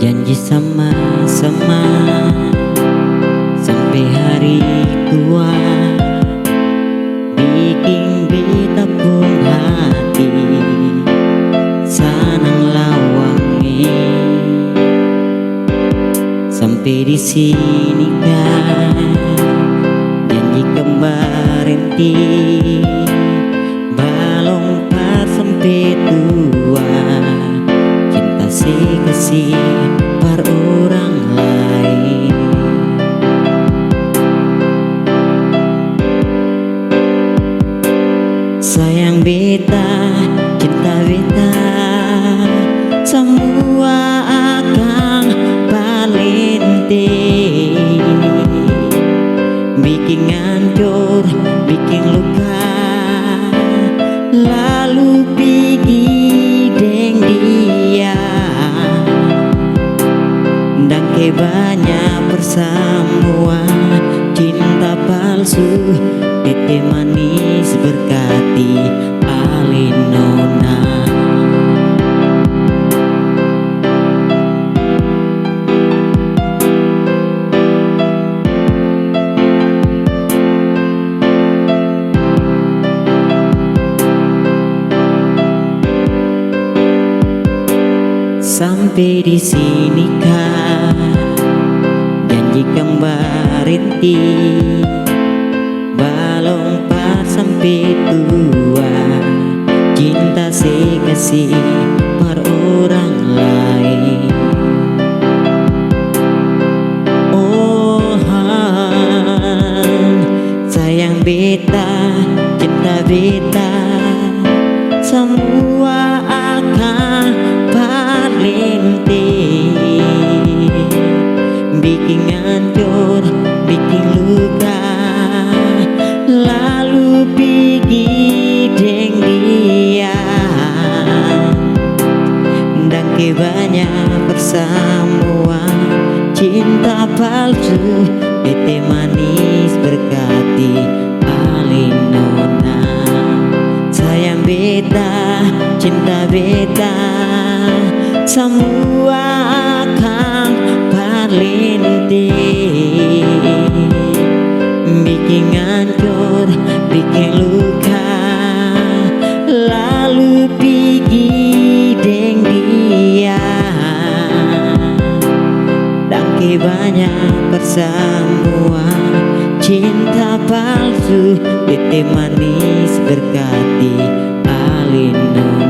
Janji sama-sama sampai hari tua, bikin beta pun hati senang lawangi. Sampai di sini kan janji kemarin ti balong pas sampai tua, cinta si kasih par orang lain. Sayang beta, cinta beta, semua akan valente, bikin hancur, bikin luka, lalu pergi deng dia. Dan banyak persamuan cinta palsu, tete manis berkati alinona. Sampai di sini kah janji kemarin ti balong pas sampai tua, cinta si kasih par orang lain. Oh sayang beta, cinta beta, semua akan valente, bikin hancur, bikin luka, lalu pergi deng dia. Dan banyak persamuan cinta palsu, tete manis berkati alinona. Sayang beta, cinta beta, semua akan valente, bikin hancur, bikin luka, lalu pergi deng dia. Dan banyak persamuan cinta palsu, tete manis berkati alinona.